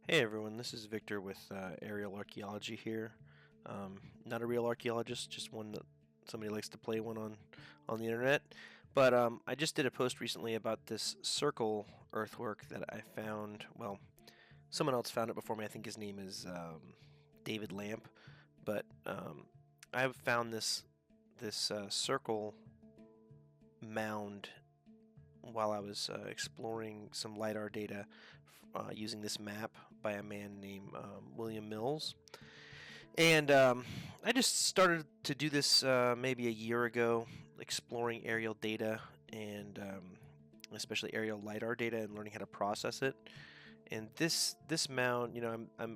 Hey everyone, this is Victor with Aerial Archaeology here. Not a real archaeologist, just one that somebody likes to play one on the internet. But I just did a post recently about this circle earthwork that I found. Well, someone else found it before me. I think his name is David Lamp. But I have found this circle mound while I was exploring some LiDAR data using this map by a man named William Mills. And I just started to do this maybe a year ago, exploring aerial data and especially aerial LiDAR data and learning how to process it. And this mound,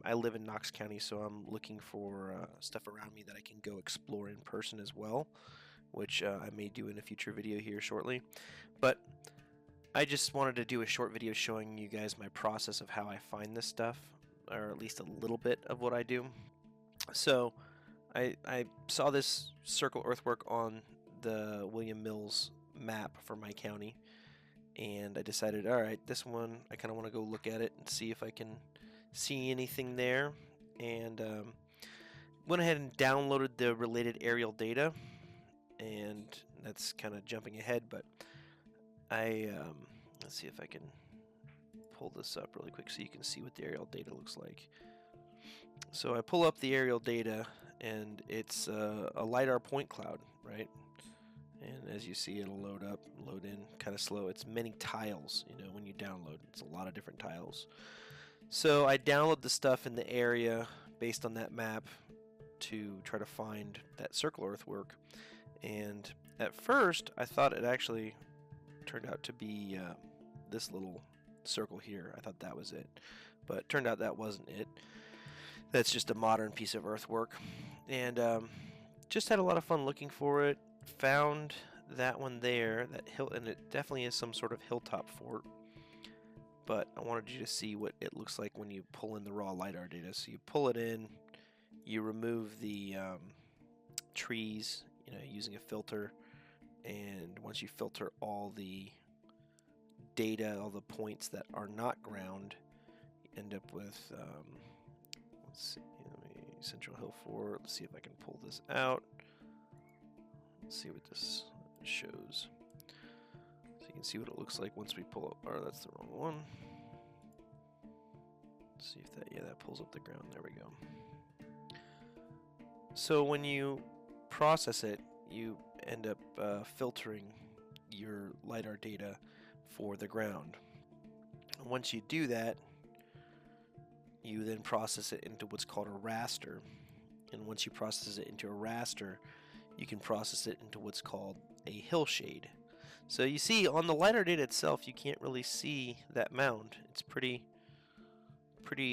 I live in Knox County, so I'm looking for stuff around me that I can go explore in person as well, which I may do in a future video here shortly. But I just wanted to do a short video showing you guys my process of how I find this stuff, or at least a little bit of what I do. So I saw this circle earthwork on the William Mills map for my county, and I decided, all right, this one, I kind of want to go look at it and see if I can see anything there. And went ahead and downloaded the related aerial data, and that's kind of jumping ahead, but let's see if I can pull this up really quick so you can see what the aerial data looks like. So I pull up the aerial data, and it's a LiDAR point cloud, right? And as you see, it'll load up, load in kind of slow. It's many tiles, when you download. It's a lot of different tiles. So I download the stuff in the area based on that map to try to find that circle earthwork. And at first, I thought it actually turned out to be this little circle here. I thought that was it, but it turned out that wasn't it. That's just a modern piece of earthwork, and just had a lot of fun looking for it. Found that one there, that hill, and it definitely is some sort of hilltop fort. But I wanted you to see what it looks like when you pull in the raw LiDAR data. So you pull it in, you remove the trees, using a filter, and once you filter all the data, all the points that are not ground, you end up with let's see, Central Hill Fort. Let's see if I can pull this out. Let's see what this shows. So you can see what it looks like once we pull up. Or that's the wrong one. Let's see if that pulls up the ground. There we go. So when you process it, you end up filtering your LiDAR data for the ground. And once you do that, you then process it into what's called a raster. And once you process it into a raster, you can process it into what's called a hillshade. So you see, on the LiDAR data itself, you can't really see that mound. It's pretty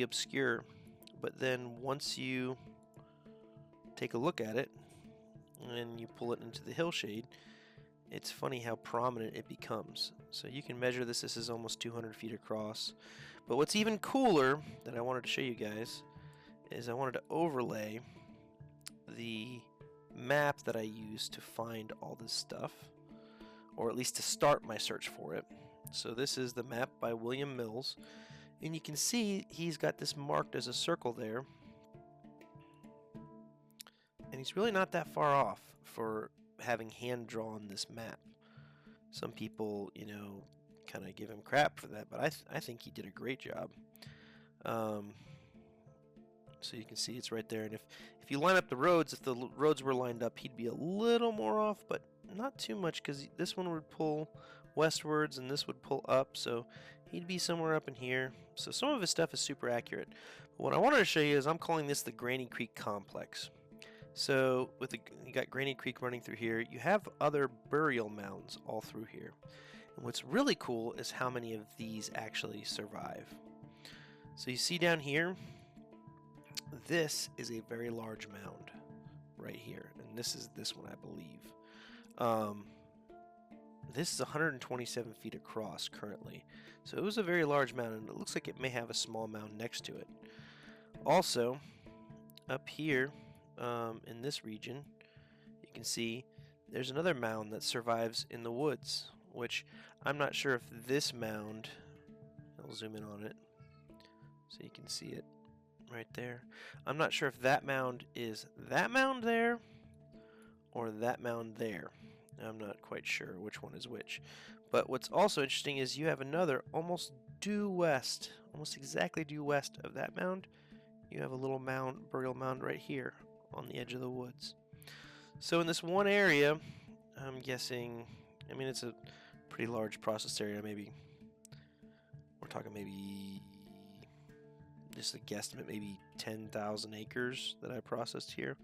obscure. But then once you take a look at it and you pull it into the hillshade, it's funny how prominent it becomes. So you can measure this. This is almost 200 feet across. But what's even cooler that I wanted to show you guys is I wanted to overlay the map that I used to find all this stuff, or at least to start my search for it. So this is the map by William Mills, and you can see he's got this marked as a circle there, and he's really not that far off for having hand drawn this map. Some people, kind of give him crap for that, but I think he did a great job. So you can see it's right there, and if you line up the roads, if the roads were lined up, he'd be a little more off, but not too much, because this one would pull westwards and this would pull up, so he'd be somewhere up in here. So some of his stuff is super accurate. But what I wanted to show you is I'm calling this the Granny Creek Complex. So you got Granny Creek running through here. You have other burial mounds all through here. And what's really cool is how many of these actually survive. So you see down here, this is a very large mound right here. And this is this one, I believe. This is 127 feet across currently. So it was a very large mound, and it looks like it may have a small mound next to it. Also, up here, in this region, you can see there's another mound that survives in the woods, which I'm not sure if this mound, I'll zoom in on it, So you can see it right there. I'm not sure if that mound is that mound there or that mound there. I'm not quite sure which one is which. But what's also interesting is you have another almost due west, almost exactly due west of that mound. You have a little mound, burial mound right here on the edge of the woods. So in this one area, I'm guessing, I mean, it's a pretty large process area. Maybe we're talking maybe just a guesstimate, maybe 10,000 acres that I processed here.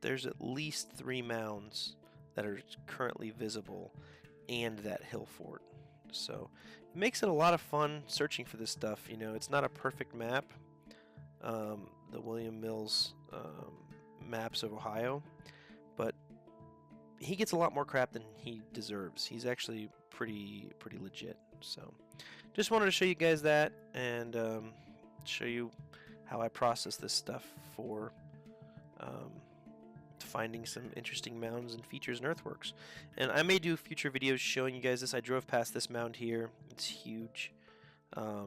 There's at least 3 mounds that are currently visible and that hill fort. So it makes it a lot of fun searching for this stuff. You know, it's not a perfect map, the William Mills maps of Ohio, but he gets a lot more crap than he deserves. He's actually pretty legit. So just wanted to show you guys that and show you how I process this stuff for finding some interesting mounds and features and earthworks. And I may do future videos showing you guys this. I drove past this mound here. It's huge.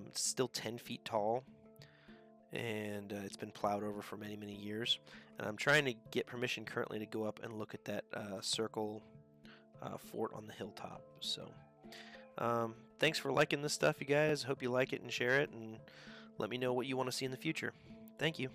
It's still 10 feet tall, and it's been plowed over for many years. And I'm trying to get permission currently to go up and look at that circle fort on the hilltop. So thanks for liking this stuff, you guys. Hope you like it and share it, and let me know what you want to see in the future. Thank you.